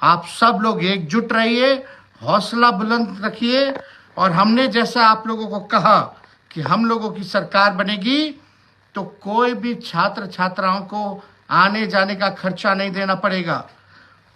आप सब लोग एकजुट रहिए, हौसला बुलंद रखिए। और हमने जैसा आप लोगों को कहा कि हम लोगों की सरकार बनेगी तो कोई भी छात्र छात्राओं को आने जाने का खर्चा नहीं देना पड़ेगा,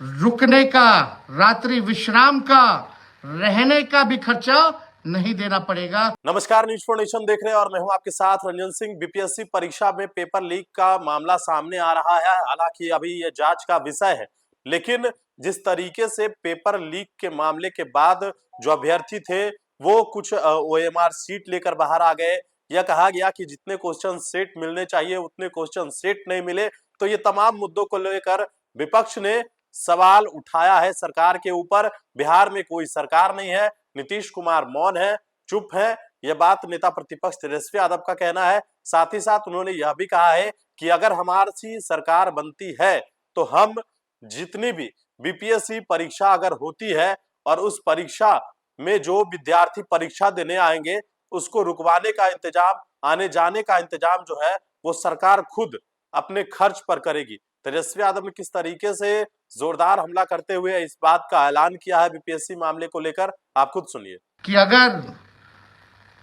रुकने का, रात्रि विश्राम का, रहने का भी खर्चा नहीं देना पड़ेगा। नमस्कार, न्यूज फॉर नेशन देख रहे हैं और मैं हूं आपके साथ रंजन सिंह। बीपीएससी परीक्षा में पेपर लीक का मामला सामने आ रहा है। हालांकि अभी यह जांच का विषय है, लेकिन जिस तरीके से पेपर लीक के मामले के बाद जो अभ्यर्थी थे वो कुछ ओएमआर सीट लेकर बाहर आ गए। यह कहा गया कि जितने क्वेश्चन सेट मिलने चाहिए उतने क्वेश्चन सेट नहीं मिले। तो ये तमाम मुद्दों को लेकर विपक्ष ने सवाल उठाया है सरकार के ऊपर। बिहार में कोई सरकार नहीं है, नीतीश कुमार मौन है, चुप है। यह बात नेता प्रतिपक्ष तेजस्वी यादव का कहना है। साथ ही साथ उन्होंने यह भी कहा है कि अगर हमारी सरकार बनती है तो हम जितनी भी बीपीएससी परीक्षा अगर होती है और उस परीक्षा में जो विद्यार्थी परीक्षा देने आएंगे उसको रुकवाने का इंतजाम, आने जाने का इंतजाम जो है वो सरकार खुद अपने खर्च पर करेगी। तेजस्वी यादव ने किस तरीके से जोरदार हमला करते हुए इस बात का ऐलान किया है बीपीएससी मामले को लेकर, आप खुद सुनिए। कि अगर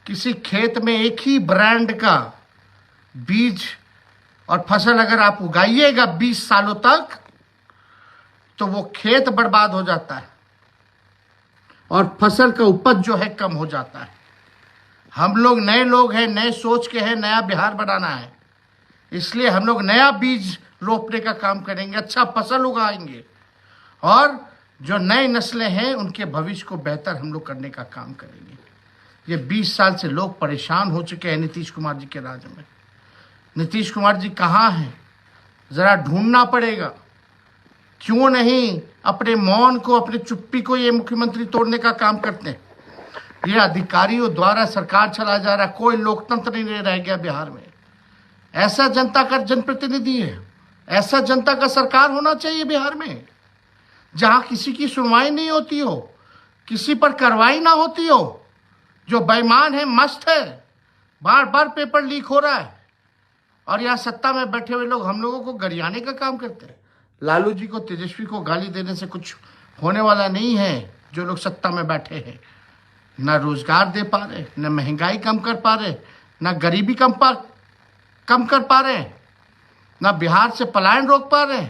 किसी खेत में एक ही ब्रांड का बीज और फसल अगर आप उगाइएगा 20 सालों तक तो वो खेत बर्बाद हो जाता है और फसल का उपज जो है कम हो जाता है। हम लोग नए लोग हैं, नए सोच के हैं, नया बिहार बनाना है, इसलिए हम लोग नया बीज रोपने का काम करेंगे, अच्छा फसल उगाएंगे और जो नई नस्लें हैं उनके भविष्य को बेहतर हम लोग करने का काम करेंगे। ये 20 साल से लोग परेशान हो चुके हैं नीतीश कुमार जी के राज में। नीतीश कुमार जी कहाँ हैं, जरा ढूंढना पड़ेगा। क्यों नहीं अपने मौन को, अपने चुप्पी को ये मुख्यमंत्री तोड़ने का काम करते हैं। ये अधिकारियों द्वारा सरकार चला जा रहा है, कोई लोकतंत्र नहीं रह गया बिहार में। ऐसा जनता का जनप्रतिनिधि है, ऐसा जनता का सरकार होना चाहिए बिहार में, जहां किसी की सुनवाई नहीं होती हो, किसी पर कार्रवाई ना होती हो। जो बेईमान है, मस्त है, बार बार पेपर लीक हो रहा है और यहाँ सत्ता में बैठे हुए लोग हम लोगों को गरियाने का काम करते हैं। लालू जी को, तेजस्वी को गाली देने से कुछ होने वाला नहीं है। जो लोग सत्ता में बैठे हैं ना रोजगार दे पा रहे, न महंगाई कम कर पा रहे, न गरीबी कम कर पा रहे, ना बिहार से पलायन रोक पा रहे,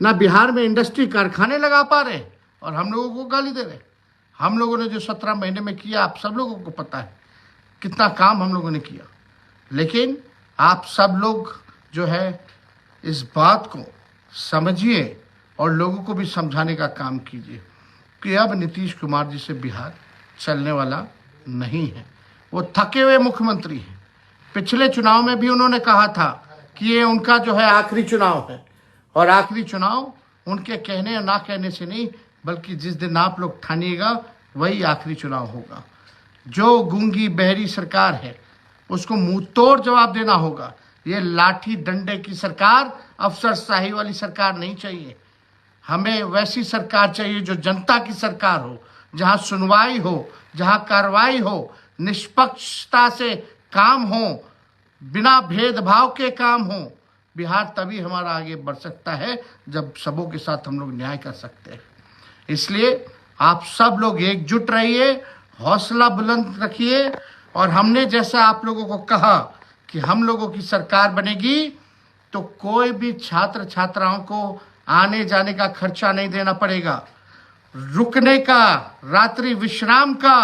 ना बिहार में इंडस्ट्री कारखाने लगा पा रहे और हम लोगों को गाली दे रहे। हम लोगों ने जो 17 महीने में किया, आप सब लोगों को पता है कितना काम हम लोगों ने किया। लेकिन आप सब लोग जो है इस बात को समझिए और लोगों को भी समझाने का काम कीजिए कि अब नीतीश कुमार जी से बिहार चलने वाला नहीं है। वो थके हुए मुख्यमंत्री हैं। पिछले चुनाव में भी उन्होंने कहा था कि ये उनका जो है आखिरी चुनाव है और आखिरी चुनाव उनके कहने या ना कहने से नहीं, बल्कि जिस दिन आप लोग ठानिएगा वही आखिरी चुनाव होगा। जो गूंगी बहरी सरकार है उसको मुंह तोड़ जवाब देना होगा। ये लाठी डंडे की सरकार, अफसरशाही वाली सरकार नहीं चाहिए। हमें वैसी सरकार चाहिए जो जनता की सरकार हो, जहां सुनवाई हो, जहां कार्रवाई हो, निष्पक्षता से काम हो, बिना भेदभाव के काम हो। बिहार तभी हमारा आगे बढ़ सकता है जब सबों के साथ हम लोग न्याय कर सकते हैं। इसलिए आप सब लोग एकजुट रहिए, हौसला बुलंद रखिए। और हमने जैसा आप लोगों को कहा कि हम लोगों की सरकार बनेगी तो कोई भी छात्र छात्राओं को आने जाने का खर्चा नहीं देना पड़ेगा, रुकने का, रात्रि विश्राम का,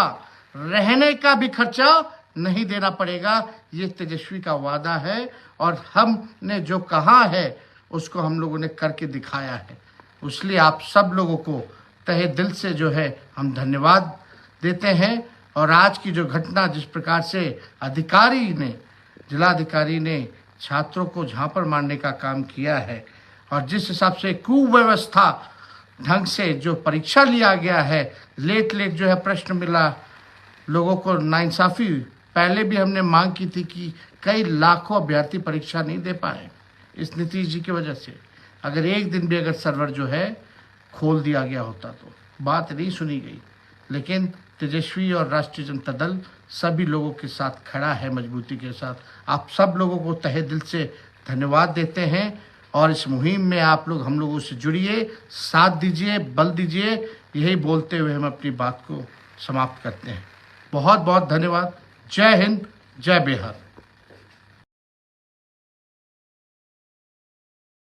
रहने का भी खर्चा नहीं देना पड़ेगा। ये तेजस्वी का वादा है और हमने जो कहा है उसको हम लोगों ने करके दिखाया है। इसलिए आप सब लोगों को तहे दिल से जो है हम धन्यवाद देते हैं। और आज की जो घटना, जिस प्रकार से अधिकारी ने, जिलाधिकारी ने छात्रों को झांपड़ मारने का काम किया है और जिस हिसाब से कुव्यवस्था ढंग से जो परीक्षा लिया गया है, लेट जो है प्रश्न मिला, लोगों को नाइंसाफ़ी। पहले भी हमने मांग की थी कि कई लाखों अभ्यर्थी परीक्षा नहीं दे पाए इस नीतीश जी की वजह से। अगर एक दिन भी अगर सर्वर जो है खोल दिया गया होता तो बात नहीं सुनी गई। लेकिन तेजस्वी और राष्ट्रीय जनता दल सभी लोगों के साथ खड़ा है, मजबूती के साथ। आप सब लोगों को तहे दिल से धन्यवाद देते हैं और इस मुहिम में आप लोग हम लोगों से जुड़िए, साथ दीजिए, बल दीजिए। यही बोलते हुए हम अपनी बात को समाप्त करते हैं। बहुत बहुत धन्यवाद। जय हिंद, जय बिहार।